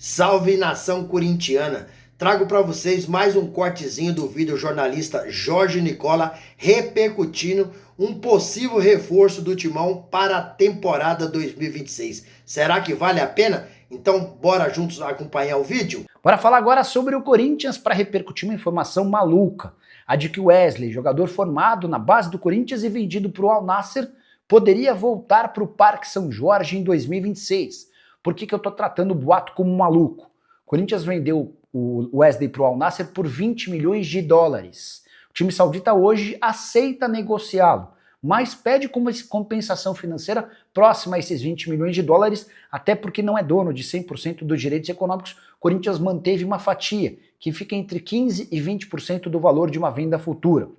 Salve nação corintiana! Trago para vocês mais um cortezinho do vídeo jornalista Jorge Nicola repercutindo um possível reforço do Timão para a temporada 2026. Será que vale a pena? Então bora juntos acompanhar o vídeo? Bora falar agora sobre o Corinthians para repercutir uma informação maluca. A de que o Wesley, jogador formado na base do Corinthians e vendido para o Al Nassr, poderia voltar para o Parque São Jorge em 2026. Por que eu tô tratando o boato como um maluco? O Corinthians vendeu o Wesley para o Al Nassr por 20 milhões de dólares. O time saudita hoje aceita negociá-lo, mas pede como compensação financeira próxima a esses 20 milhões de dólares, até porque não é dono de 100% dos direitos econômicos. O Corinthians manteve uma fatia, que fica entre 15% e 20% do valor de uma venda futura.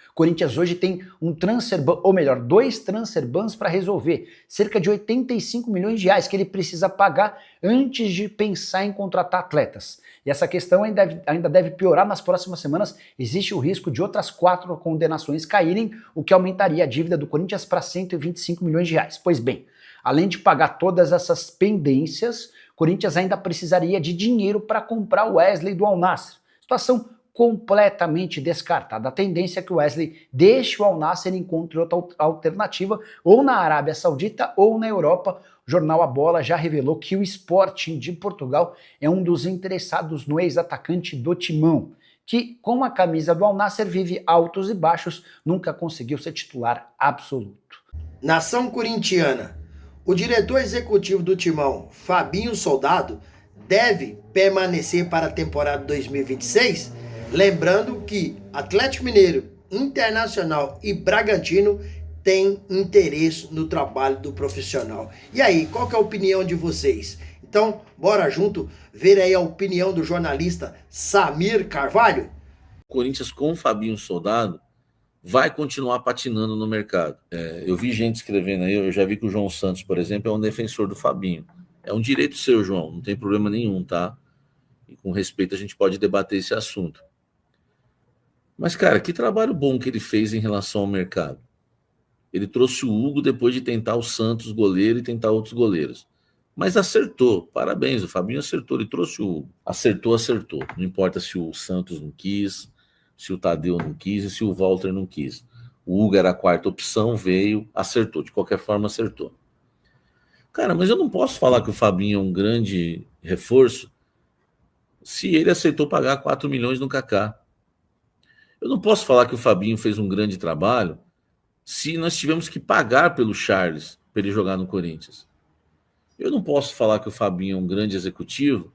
O Corinthians hoje tem um transfer ban, ou melhor, dois transfer bans para resolver, cerca de 85 milhões de reais que ele precisa pagar antes de pensar em contratar atletas. E essa questão ainda deve piorar nas próximas semanas. Existe o risco de outras 4 condenações caírem, o que aumentaria a dívida do Corinthians para 125 milhões de reais. Pois bem, além de pagar todas essas pendências, o Corinthians ainda precisaria de dinheiro para comprar o Wesley do Al Nassr. Situação completamente descartada. A tendência é que o Wesley deixe o Al Nassr e encontre outra alternativa, ou na Arábia Saudita ou na Europa. O jornal A Bola já revelou que o Sporting de Portugal é um dos interessados no ex-atacante do Timão, que com a camisa do Al Nassr vive altos e baixos, nunca conseguiu ser titular absoluto. Nação corintiana, o diretor executivo do Timão, Fabinho Soldado, deve permanecer para a temporada 2026? Lembrando que Atlético Mineiro, Internacional e Bragantino têm interesse no trabalho do profissional. E aí, qual que é a opinião de vocês? Então, bora junto ver aí a opinião do jornalista Samir Carvalho? O Corinthians com o Fabinho Soldado vai continuar patinando no mercado. Eu vi gente escrevendo aí, eu já vi que o João Santos, por exemplo, é um defensor do Fabinho. É um direito seu, João, não tem problema nenhum, tá? E com respeito a gente pode debater esse assunto. Mas, cara, que trabalho bom que ele fez em relação ao mercado. Ele trouxe o Hugo depois de tentar o Santos goleiro e tentar outros goleiros. Mas acertou, parabéns, o Fabinho acertou, ele trouxe o Hugo. Acertou. Não importa se o Santos não quis, se o Tadeu não quis e se o Walter não quis. O Hugo era a quarta opção, veio, acertou, de qualquer forma acertou. Cara, mas eu não posso falar que o Fabinho é um grande reforço se ele aceitou pagar 4 milhões no Kaká. Eu não posso falar que o Fabinho fez um grande trabalho se nós tivemos que pagar pelo Charles para ele jogar no Corinthians. Eu não posso falar que o Fabinho é um grande executivo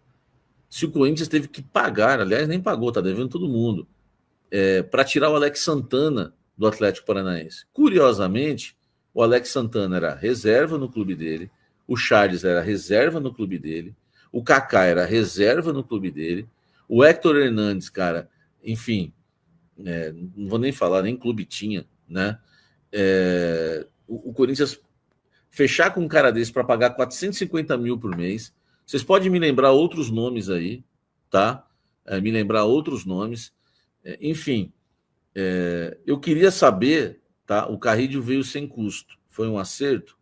se o Corinthians teve que pagar, aliás, nem pagou, tá devendo todo mundo, para tirar o Alex Santana do Atlético Paranaense. Curiosamente, o Alex Santana era reserva no clube dele, o Charles era reserva no clube dele, o Kaká era reserva no clube dele, o Héctor Hernandes, cara, enfim, não vou nem falar, nem clube tinha, né? O Corinthians fechar com um cara desse para pagar 450 mil por mês. Vocês podem me lembrar outros nomes aí, tá? Me lembrar outros nomes. Enfim, eu queria saber, tá? O Carrídio veio sem custo. Foi um acerto?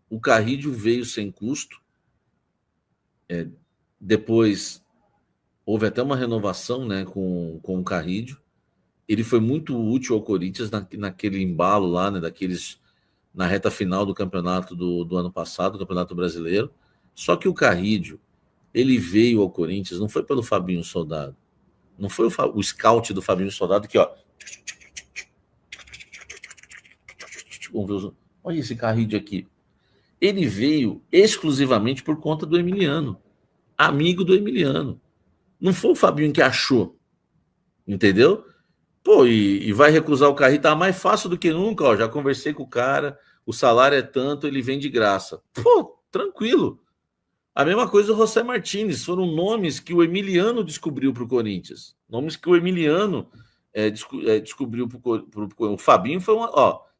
O Carrídio veio sem custo. Depois houve até uma renovação, né, com o Carrídio. Ele foi muito útil ao Corinthians naquele embalo lá, né, na reta final do campeonato do ano passado, do Campeonato Brasileiro. Só que o Carrídio, ele veio ao Corinthians, não foi pelo Fabinho Soldado. Não foi o scout do Fabinho Soldado que, ó... Olha esse Carrídio aqui. Ele veio exclusivamente por conta do Emiliano. Amigo do Emiliano. Não foi o Fabinho que achou. Entendeu? Pô, e vai recusar o Carrinho, tá mais fácil do que nunca, ó, já conversei com o cara, o salário é tanto, ele vem de graça. Pô, tranquilo. A mesma coisa o José Martínez, foram nomes que o Emiliano descobriu para o Corinthians, nomes que o Emiliano descobriu para o Fabinho. Foi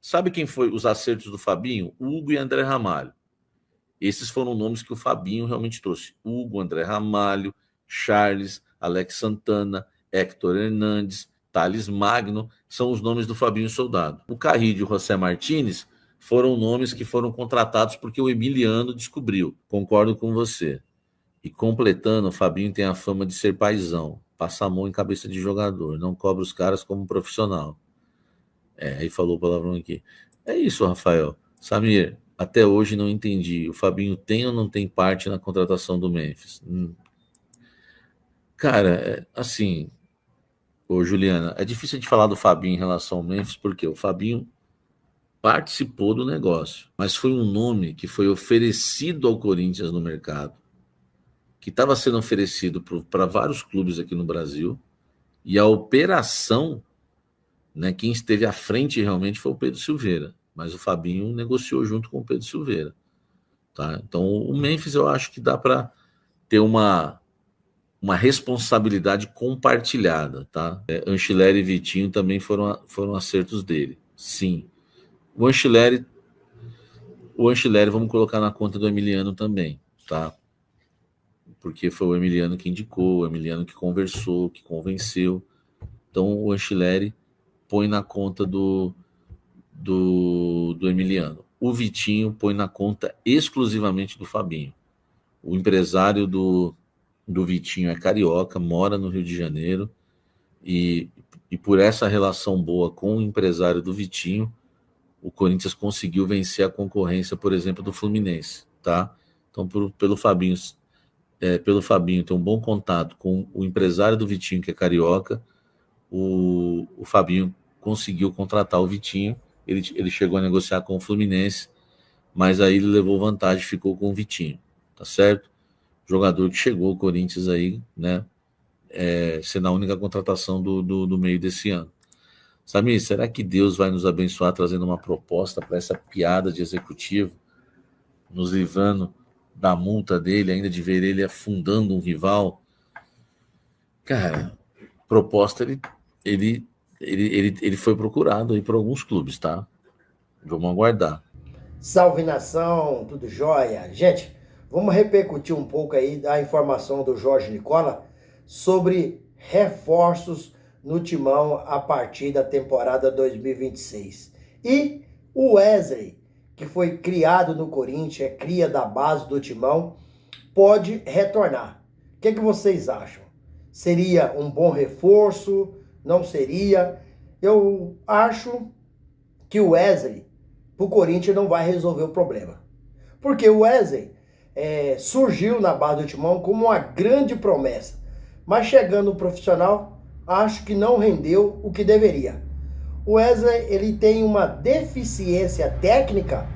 sabe quem foi os acertos do Fabinho? Hugo e André Ramalho. Esses foram nomes que o Fabinho realmente trouxe. Hugo, André Ramalho, Charles, Alex Santana, Héctor Hernandes, Thales Magno, são os nomes do Fabinho Soldado. O Carrídio e o José Martínez foram nomes que foram contratados porque o Emiliano descobriu. Concordo com você. E completando, o Fabinho tem a fama de ser paizão, passa a mão em cabeça de jogador, não cobra os caras como profissional. Aí falou o palavrão aqui. É isso, Rafael. Samir, até hoje não entendi. O Fabinho tem ou não tem parte na contratação do Memphis? Cara, assim, ô Juliana, é difícil de falar do Fabinho em relação ao Memphis, porque o Fabinho participou do negócio, mas foi um nome que foi oferecido ao Corinthians no mercado, que estava sendo oferecido para vários clubes aqui no Brasil, e a operação, né, quem esteve à frente realmente foi o Pedro Silveira, mas o Fabinho negociou junto com o Pedro Silveira, tá? Então o Memphis eu acho que dá para ter uma responsabilidade compartilhada, tá? Anchileri e Vitinho também foram acertos dele, sim. O Anchileri vamos colocar na conta do Emiliano também, tá? Porque foi o Emiliano que indicou, o Emiliano que conversou, que convenceu. Então o Anchileri põe na conta do Emiliano. O Vitinho põe na conta exclusivamente do Fabinho. O empresário do Vitinho é carioca, mora no Rio de Janeiro, e por essa relação boa com o empresário do Vitinho, o Corinthians conseguiu vencer a concorrência, por exemplo, do Fluminense, tá? Então, pelo Fabinho ter um bom contato com o empresário do Vitinho, que é carioca, o Fabinho conseguiu contratar o Vitinho. Ele chegou a negociar com o Fluminense, mas aí ele levou vantagem, ficou com o Vitinho, tá certo? Jogador que chegou ao Corinthians aí, né? Sendo a única contratação do meio desse ano. Samir, será que Deus vai nos abençoar trazendo uma proposta para essa piada de executivo, nos livrando da multa dele, ainda de ver ele afundando um rival? Cara, proposta ele foi procurado aí por alguns clubes, tá? Vamos aguardar. Salve nação, tudo jóia? Gente, vamos repercutir um pouco aí da informação do Jorge Nicola sobre reforços no Timão a partir da temporada 2026. E o Wesley, que foi criado no Corinthians, é cria da base do Timão, pode retornar. O que vocês acham? Seria um bom reforço? Não seria? Eu acho que o Wesley, pro Corinthians, não vai resolver o problema. Porque o Wesley surgiu na base do Timão como uma grande promessa. Mas chegando no profissional, acho que não rendeu o que deveria. O Wesley, ele tem uma deficiência técnica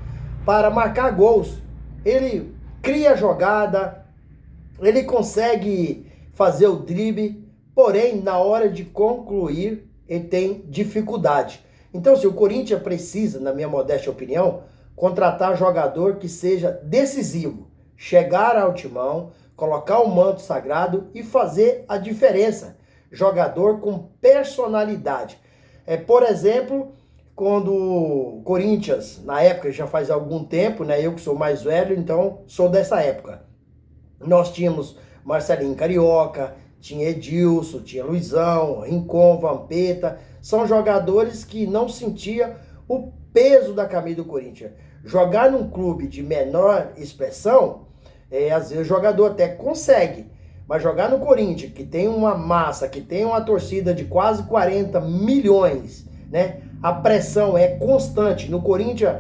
para marcar gols. Ele cria jogada, ele consegue fazer o drible, porém, na hora de concluir, ele tem dificuldade. Então, se o Corinthians precisa, na minha modesta opinião, contratar jogador que seja decisivo, chegar ao Timão, colocar o manto sagrado e fazer a diferença. Jogador com personalidade. Por exemplo, quando o Corinthians, na época, já faz algum tempo, né? Eu que sou mais velho, então sou dessa época. Nós tínhamos Marcelinho Carioca, tinha Edilson, tinha Luizão, Rincon, Vampeta. São jogadores que não sentiam o peso da camisa do Corinthians. Jogar num clube de menor expressão, às vezes o jogador até consegue, mas jogar no Corinthians, que tem uma massa, que tem uma torcida de quase 40 milhões, né? A pressão é constante. No Corinthians,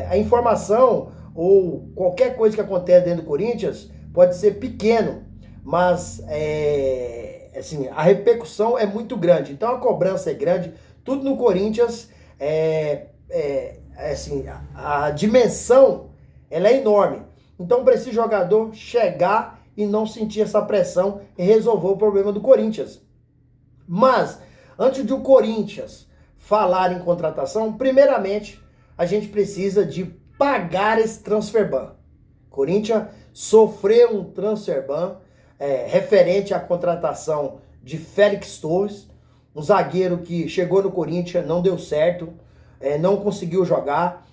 a informação ou qualquer coisa que acontece dentro do Corinthians pode ser pequeno, mas assim, a repercussão é muito grande. Então a cobrança é grande. Tudo no Corinthians assim, a dimensão ela é enorme. Então, para esse jogador chegar e não sentir essa pressão e resolver o problema do Corinthians. Mas, antes de o Corinthians falar em contratação, primeiramente, a gente precisa de pagar esse transfer ban. Corinthians sofreu um transfer ban referente à contratação de Félix Torres, um zagueiro que chegou no Corinthians, não deu certo, não conseguiu jogar.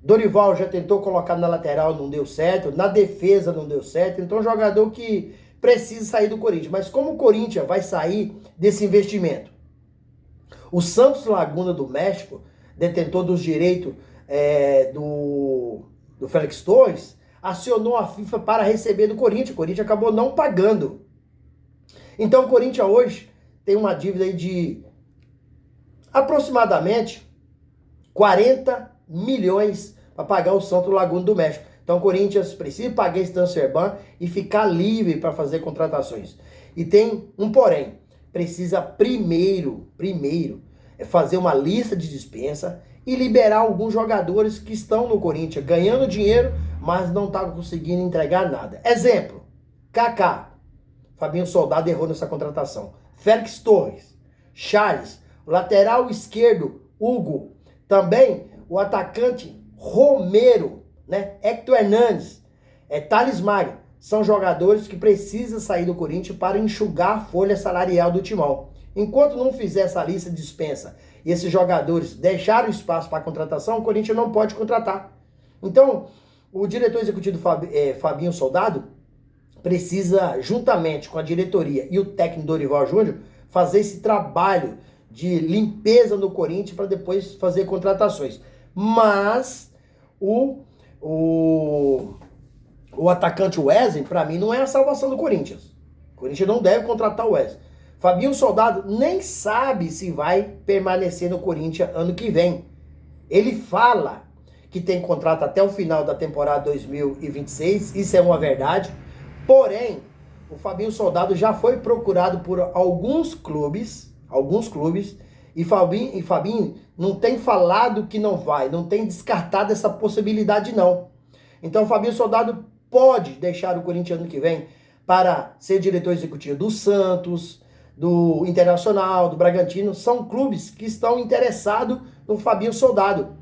Dorival já tentou colocar na lateral, não deu certo. Na defesa não deu certo. Então, um jogador que precisa sair do Corinthians. Mas como o Corinthians vai sair desse investimento? O Santos Laguna do México, detentor dos direitos do Félix Torres, acionou a FIFA para receber do Corinthians. O Corinthians acabou não pagando. Então o Corinthians hoje tem uma dívida aí de aproximadamente 40 milhões para pagar o Santos Laguna do México. Então o Corinthians precisa pagar esse transfer ban e ficar livre para fazer contratações. E tem um porém, precisa primeiro fazer uma lista de dispensa e liberar alguns jogadores que estão no Corinthians ganhando dinheiro, mas não estão conseguindo entregar nada. Exemplo, Kaká, Fabinho Soldado errou nessa contratação. Félix Torres, Charles, lateral esquerdo, Hugo, também o atacante Romero, né? Hector Hernandes, Thales Magno, são jogadores que precisam sair do Corinthians para enxugar a folha salarial do Timão. Enquanto não fizer essa lista de dispensa e esses jogadores deixarem espaço para a contratação, o Corinthians não pode contratar. Então, o diretor executivo Fabinho Soldado precisa, juntamente com a diretoria e o técnico Dorival Júnior, fazer esse trabalho de limpeza no Corinthians para depois fazer contratações. Mas o atacante Wesley, para mim, não é a salvação do Corinthians. O Corinthians não deve contratar o Wesley. Fabinho Soldado nem sabe se vai permanecer no Corinthians ano que vem. Ele fala que tem contrato até o final da temporada 2026, isso é uma verdade. Porém, o Fabinho Soldado já foi procurado por alguns clubes, e Fabinho não tem falado que não vai, não tem descartado essa possibilidade não. Então o Fabinho Soldado pode deixar o Corinthians ano que vem para ser diretor executivo do Santos, do Internacional, do Bragantino. São clubes que estão interessados no Fabinho Soldado.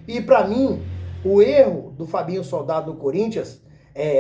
E para mim, o erro do Fabinho Soldado no Corinthians,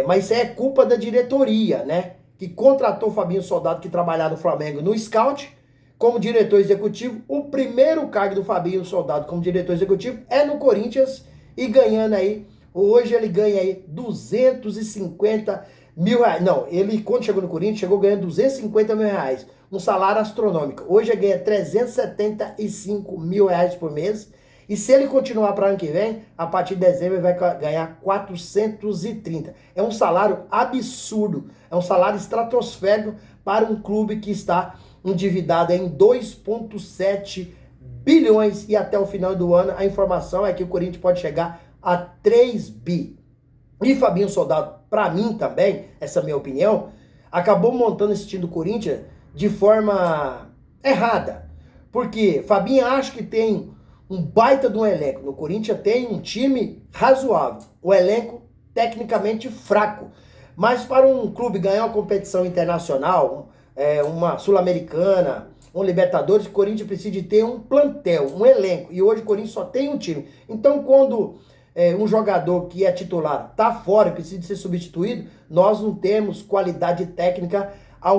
mas isso é culpa da diretoria, né? Que contratou o Fabinho Soldado, que trabalhava no Flamengo no Scout, como diretor executivo. O primeiro cargo do Fabinho Soldado como diretor executivo é no Corinthians e ganhando aí, hoje ele ganha aí 250 mil reais. Não, ele quando chegou no Corinthians, chegou ganhando 250 mil reais. Um salário astronômico. Hoje ele ganha 375 mil reais por mês. E se ele continuar para ano que vem, a partir de dezembro ele vai ganhar 430. É um salário absurdo. É um salário estratosférico para um clube que está endividado em 2,7 bilhões. E até o final do ano a informação é que o Corinthians pode chegar a 3 bi. E Fabinho Soldado, para mim também, essa é a minha opinião, acabou montando esse time do Corinthians de forma errada. Porque Fabinho acha que tem um baita de um elenco. No Corinthians tem um time razoável. O elenco tecnicamente fraco. Mas para um clube ganhar uma competição internacional, uma Sul-Americana, um Libertadores, o Corinthians precisa de ter um plantel, um elenco. E hoje o Corinthians só tem um time. Então quando um jogador que é titular está fora e precisa de ser substituído, nós não temos qualidade técnica à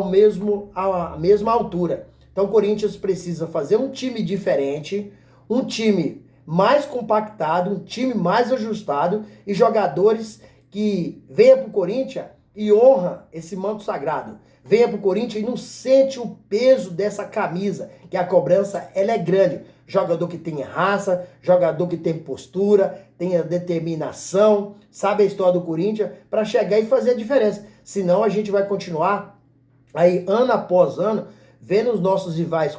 mesma altura. Então o Corinthians precisa fazer um time diferente, um time mais compactado, um time mais ajustado e jogadores que venham para o Corinthians e honra esse manto sagrado. Venha para o Corinthians e não sente o peso dessa camisa, que a cobrança ela é grande. Jogador que tem raça, jogador que tem postura, tem a determinação, sabe a história do Corinthians, para chegar e fazer a diferença. Senão a gente vai continuar aí ano após ano, vendo os nossos rivais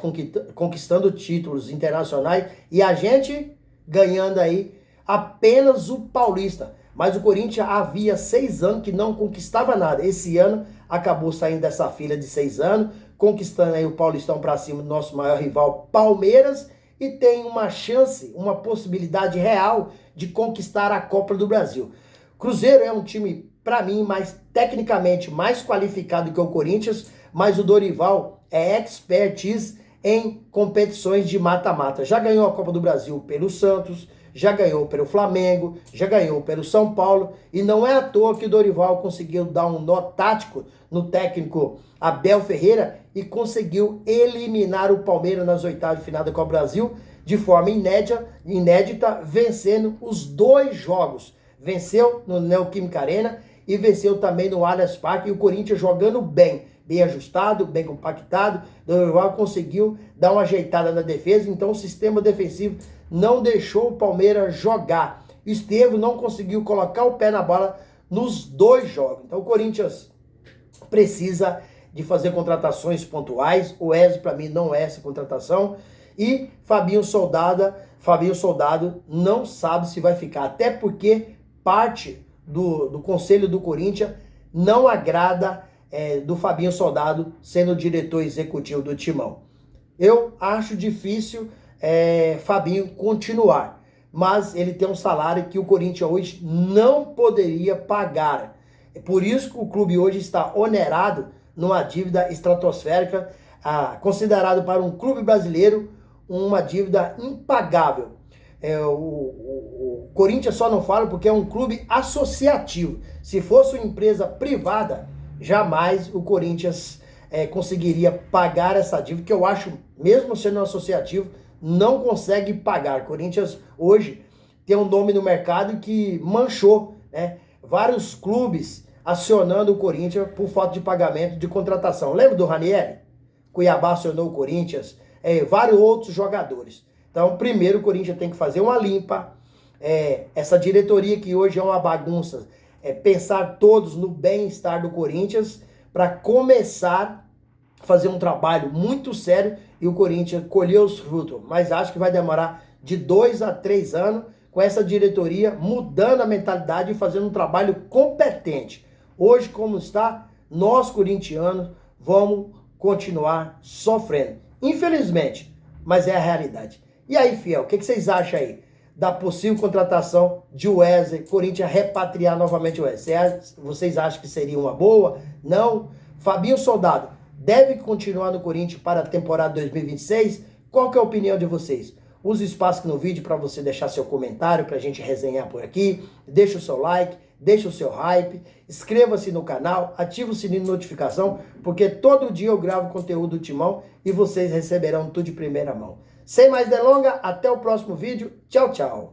conquistando títulos internacionais e a gente ganhando aí apenas o Paulista. Mas o Corinthians havia 6 anos que não conquistava nada. Esse ano acabou saindo dessa fila de 6 anos, conquistando aí o Paulistão para cima do nosso maior rival Palmeiras e tem uma chance, uma possibilidade real de conquistar a Copa do Brasil. Cruzeiro é um time, para mim, tecnicamente mais qualificado que o Corinthians, mas o Dorival é expertise em competições de mata-mata. Já ganhou a Copa do Brasil pelo Santos, já ganhou pelo Flamengo, já ganhou pelo São Paulo, e não é à toa que o Dorival conseguiu dar um nó tático no técnico Abel Ferreira e conseguiu eliminar o Palmeiras nas oitavas de final da Copa do Brasil de forma inédita, vencendo os 2 jogos. Venceu no Neoquímica Arena e venceu também no Allianz Parque, e o Corinthians jogando bem ajustado, bem compactado. Dorival conseguiu dar uma ajeitada na defesa, então o sistema defensivo não deixou o Palmeiras jogar. Estevão não conseguiu colocar o pé na bola nos 2 jogos. Então o Corinthians precisa de fazer contratações pontuais. O Wesley, para mim, não é essa contratação. E Fabinho Soldado não sabe se vai ficar, até porque parte do conselho do Corinthians não agrada do Fabinho Soldado sendo o diretor executivo do Timão. Eu acho difícil Fabinho continuar, mas ele tem um salário que o Corinthians hoje não poderia pagar. É por isso que o clube hoje está onerado numa dívida estratosférica, considerado para um clube brasileiro uma dívida impagável. O Corinthians só não fala porque é um clube associativo. Se fosse uma empresa privada, jamais o Corinthians conseguiria pagar essa dívida, que eu acho, mesmo sendo um associativo, não consegue pagar. O Corinthians hoje tem um nome no mercado que manchou, né? Vários clubes acionando o Corinthians por falta de pagamento de contratação. Lembra do Ranieri? Cuiabá acionou o Corinthians, vários outros jogadores. Então, primeiro o Corinthians tem que fazer uma limpa, essa diretoria que hoje é uma bagunça, pensar todos no bem-estar do Corinthians para começar a fazer um trabalho muito sério e o Corinthians colher os frutos. Mas acho que vai demorar de 2 a 3 anos com essa diretoria mudando a mentalidade e fazendo um trabalho competente. Hoje, como está, nós corintianos vamos continuar sofrendo. Infelizmente, mas é a realidade. E aí, fiel, o que vocês acham aí da possível contratação de Wesley, Corinthians repatriar novamente o Wesley? Vocês acham que seria uma boa? Não? Fabinho Soldado deve continuar no Corinthians para a temporada 2026? Qual que é a opinião de vocês? Use o espaço aqui no vídeo para você deixar seu comentário, para a gente resenhar por aqui. Deixa o seu like, deixa o seu hype, inscreva-se no canal, ativa o sininho de notificação, porque todo dia eu gravo conteúdo do Timão e vocês receberão tudo de primeira mão. Sem mais delongas, até o próximo vídeo. Tchau, tchau.